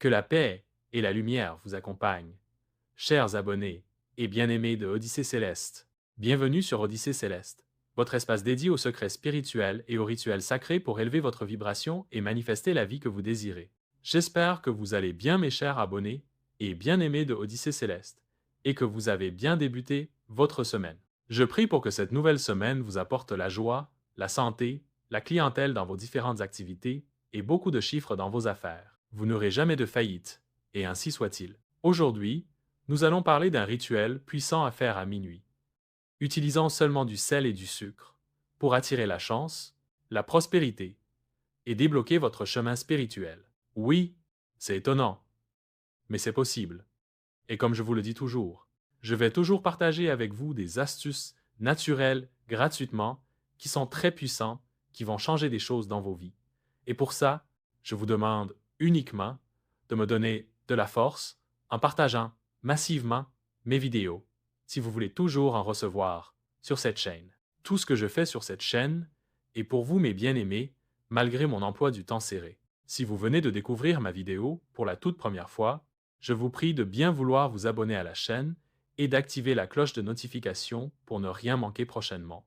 Que la paix et la lumière vous accompagnent. Chers abonnés et bien-aimés de Odyssée Céleste, bienvenue sur Odyssée Céleste, votre espace dédié aux secrets spirituels et aux rituels sacrés pour élever votre vibration et manifester la vie que vous désirez. J'espère que vous allez bien, mes chers abonnés et bien-aimés de Odyssée Céleste, et que vous avez bien débuté votre semaine. Je prie pour que cette nouvelle semaine vous apporte la joie, la santé, la clientèle dans vos différentes activités et beaucoup de chiffres dans vos affaires. Vous n'aurez jamais de faillite, et ainsi soit-il. Aujourd'hui, nous allons parler d'un rituel puissant à faire à minuit, utilisant seulement du sel et du sucre, pour attirer la chance, la prospérité, et débloquer votre chemin spirituel. Oui, c'est étonnant, mais c'est possible. Et comme je vous le dis toujours, je vais toujours partager avec vous des astuces naturelles gratuitement qui sont très puissantes, qui vont changer des choses dans vos vies. Et pour ça, je vous demande uniquement de me donner de la force en partageant massivement mes vidéos si vous voulez toujours en recevoir sur cette chaîne. Tout ce que je fais sur cette chaîne est pour vous, mes bien-aimés, malgré mon emploi du temps serré. Si vous venez de découvrir ma vidéo pour la toute première fois, je vous prie de bien vouloir vous abonner à la chaîne et d'activer la cloche de notification pour ne rien manquer prochainement.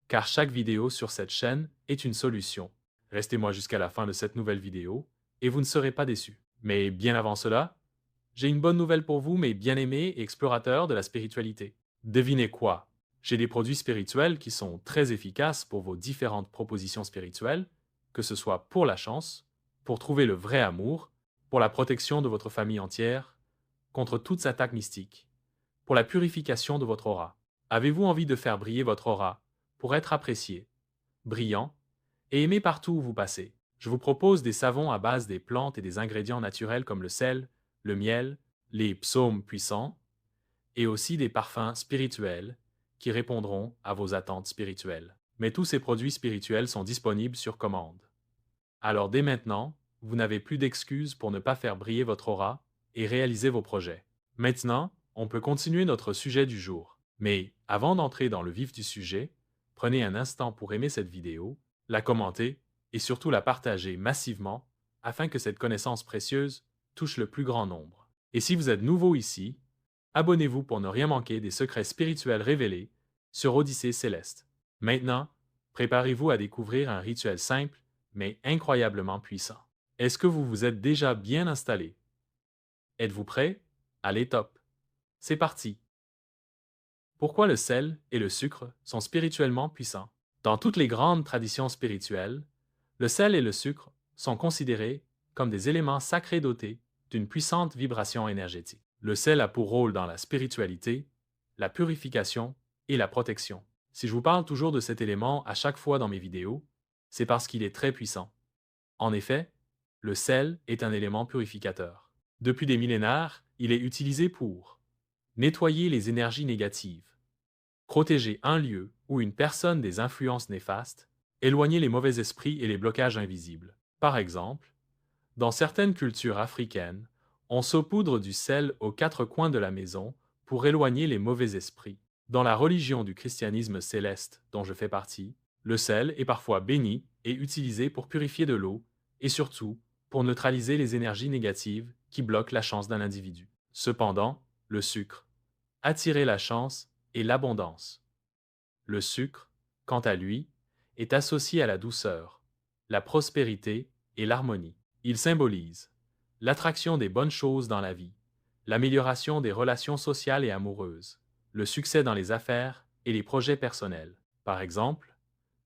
Car chaque vidéo sur cette chaîne est une solution. Restez-moi jusqu'à la fin de cette nouvelle vidéo et vous ne serez pas déçus. Mais bien avant cela, j'ai une bonne nouvelle pour vous, mes bien-aimés et explorateurs de la spiritualité. Devinez quoi? J'ai des produits spirituels qui sont très efficaces pour vos différentes propositions spirituelles, que ce soit pour la chance, pour trouver le vrai amour, pour la protection de votre famille entière, contre toute attaque mystique, pour la purification de votre aura. Avez-vous envie de faire briller votre aura pour être apprécié, brillant et aimé partout où vous passez? Je vous propose des savons à base des plantes et des ingrédients naturels comme le sel, le miel, les psaumes puissants, et aussi des parfums spirituels qui répondront à vos attentes spirituelles. Mais tous ces produits spirituels sont disponibles sur commande. Alors dès maintenant, vous n'avez plus d'excuses pour ne pas faire briller votre aura et réaliser vos projets. Maintenant, on peut continuer notre sujet du jour. Mais avant d'entrer dans le vif du sujet, prenez un instant pour aimer cette vidéo, la commenter et surtout la partager massivement afin que cette connaissance précieuse touche le plus grand nombre. Et si vous êtes nouveau ici, abonnez-vous pour ne rien manquer des secrets spirituels révélés sur Odyssée Céleste. Maintenant, préparez-vous à découvrir un rituel simple mais incroyablement puissant. Est-ce que vous vous êtes déjà bien installé? Êtes-vous prêt? Allez top! C'est parti! Pourquoi le sel et le sucre sont spirituellement puissants? Dans toutes les grandes traditions spirituelles, le sel et le sucre sont considérés comme des éléments sacrés dotés d'une puissante vibration énergétique. Le sel a pour rôle dans la spiritualité, la purification et la protection. Si je vous parle toujours de cet élément à chaque fois dans mes vidéos, c'est parce qu'il est très puissant. En effet, le sel est un élément purificateur. Depuis des millénaires, il est utilisé pour nettoyer les énergies négatives, protéger un lieu ou une personne des influences néfastes, éloigner les mauvais esprits et les blocages invisibles. Par exemple, dans certaines cultures africaines, on saupoudre du sel aux quatre coins de la maison pour éloigner les mauvais esprits. Dans la religion du christianisme céleste dont je fais partie, le sel est parfois béni et utilisé pour purifier de l'eau et surtout pour neutraliser les énergies négatives qui bloquent la chance d'un individu. Cependant, le sucre, attirer la chance et l'abondance. Le sucre, quant à lui, est associé à la douceur, la prospérité et l'harmonie. Il symbolise l'attraction des bonnes choses dans la vie, l'amélioration des relations sociales et amoureuses, le succès dans les affaires et les projets personnels. Par exemple,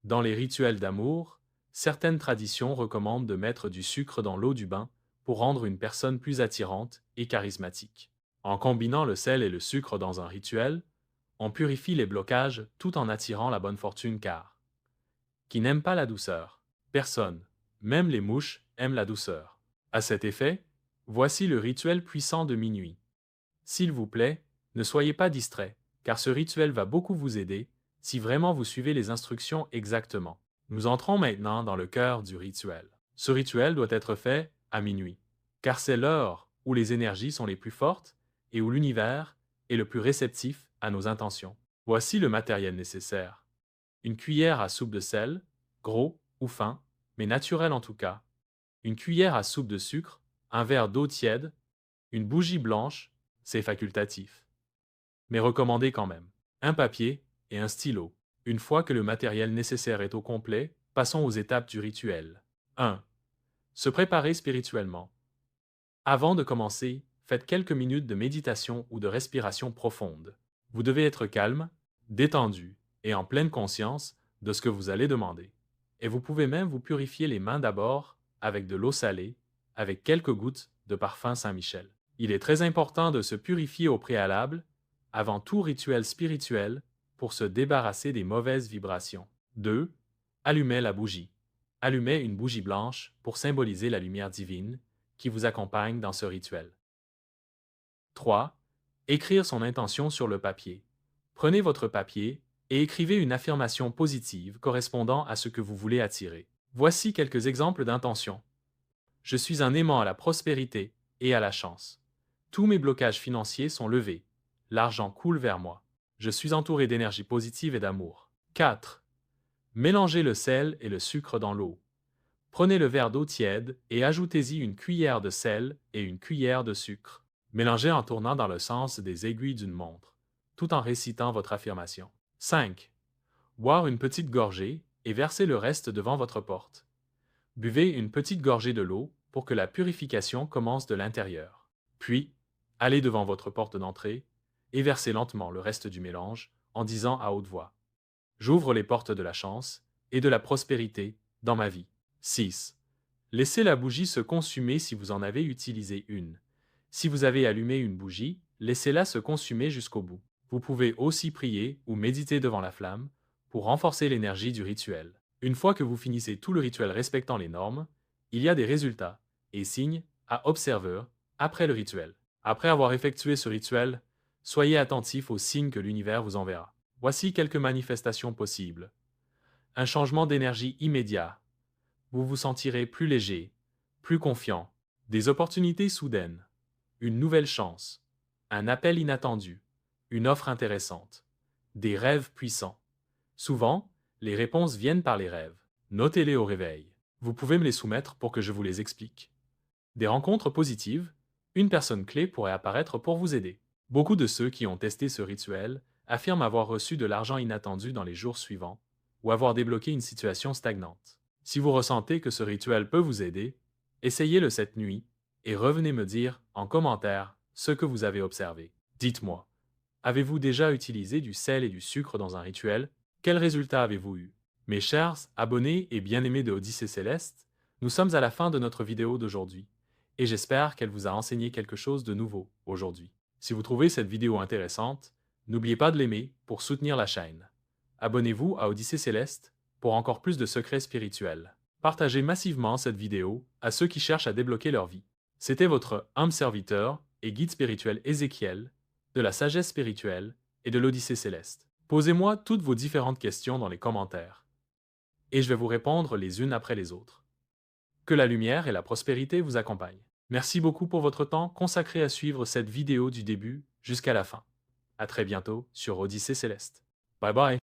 dans les rituels d'amour, certaines traditions recommandent de mettre du sucre dans l'eau du bain pour rendre une personne plus attirante et charismatique. En combinant le sel et le sucre dans un rituel, on purifie les blocages tout en attirant la bonne fortune car qui n'aime pas la douceur? Personne, même les mouches, aiment la douceur. À cet effet, voici le rituel puissant de minuit. S'il vous plaît, ne soyez pas distrait, car ce rituel va beaucoup vous aider si vraiment vous suivez les instructions exactement. Nous entrons maintenant dans le cœur du rituel. Ce rituel doit être fait à minuit, car c'est l'heure où les énergies sont les plus fortes et où l'univers est le plus réceptif à nos intentions. Voici le matériel nécessaire. Une cuillère à soupe de sel, gros ou fin, mais naturel en tout cas. Une cuillère à soupe de sucre, un verre d'eau tiède, une bougie blanche, c'est facultatif. Mais recommandé quand même. Un papier et un stylo. Une fois que le matériel nécessaire est au complet, passons aux étapes du rituel. 1. Se préparer spirituellement. Avant de commencer, faites quelques minutes de méditation ou de respiration profonde. Vous devez être calme, détendu et en pleine conscience de ce que vous allez demander. Et vous pouvez même vous purifier les mains d'abord avec de l'eau salée, avec quelques gouttes de parfum Saint-Michel. Il est très important de se purifier au préalable, avant tout rituel spirituel, pour se débarrasser des mauvaises vibrations. 2. Allumez la bougie. Allumez une bougie blanche pour symboliser la lumière divine qui vous accompagne dans ce rituel. 3. Écrire son intention sur le papier. Prenez votre papier et écrivez une affirmation positive correspondant à ce que vous voulez attirer. Voici quelques exemples d'intentions. Je suis un aimant à la prospérité et à la chance. Tous mes blocages financiers sont levés. L'argent coule vers moi. Je suis entouré d'énergie positive et d'amour. 4. Mélangez le sel et le sucre dans l'eau. Prenez le verre d'eau tiède et ajoutez-y une cuillère de sel et une cuillère de sucre. Mélangez en tournant dans le sens des aiguilles d'une montre, tout en récitant votre affirmation. 5. Boire une petite gorgée et verser le reste devant votre porte. Buvez une petite gorgée de l'eau pour que la purification commence de l'intérieur. Puis, allez devant votre porte d'entrée et versez lentement le reste du mélange en disant à haute voix: J'ouvre les portes de la chance et de la prospérité dans ma vie. 6. Laissez la bougie se consumer si vous en avez utilisé une. Si vous avez allumé une bougie, laissez-la se consumer jusqu'au bout. Vous pouvez aussi prier ou méditer devant la flamme pour renforcer l'énergie du rituel. Une fois que vous finissez tout le rituel respectant les normes, il y a des résultats et signes à observer après le rituel. Après avoir effectué ce rituel, soyez attentif aux signes que l'univers vous enverra. Voici quelques manifestations possibles. Un changement d'énergie immédiat. Vous vous sentirez plus léger, plus confiant, des opportunités soudaines, une nouvelle chance, un appel inattendu, une offre intéressante, des rêves puissants. Souvent, les réponses viennent par les rêves. Notez-les au réveil. Vous pouvez me les soumettre pour que je vous les explique. Des rencontres positives, une personne clé pourrait apparaître pour vous aider. Beaucoup de ceux qui ont testé ce rituel affirment avoir reçu de l'argent inattendu dans les jours suivants ou avoir débloqué une situation stagnante. Si vous ressentez que ce rituel peut vous aider, essayez-le cette nuit et revenez me dire en commentaire ce que vous avez observé. Dites-moi, avez-vous déjà utilisé du sel et du sucre dans un rituel? Quels résultats avez-vous eu? Mes chers abonnés et bien-aimés de Odyssée Céleste, nous sommes à la fin de notre vidéo d'aujourd'hui et j'espère qu'elle vous a enseigné quelque chose de nouveau aujourd'hui. Si vous trouvez cette vidéo intéressante, n'oubliez pas de l'aimer pour soutenir la chaîne. Abonnez-vous à Odyssée Céleste pour encore plus de secrets spirituels. Partagez massivement cette vidéo à ceux qui cherchent à débloquer leur vie. C'était votre humble serviteur et guide spirituel Ézéchiel, de la sagesse spirituelle et de l'Odyssée Céleste. Posez-moi toutes vos différentes questions dans les commentaires, et je vais vous répondre les unes après les autres. Que la lumière et la prospérité vous accompagnent. Merci beaucoup pour votre temps consacré à suivre cette vidéo du début jusqu'à la fin. À très bientôt sur Odyssée Céleste. Bye bye!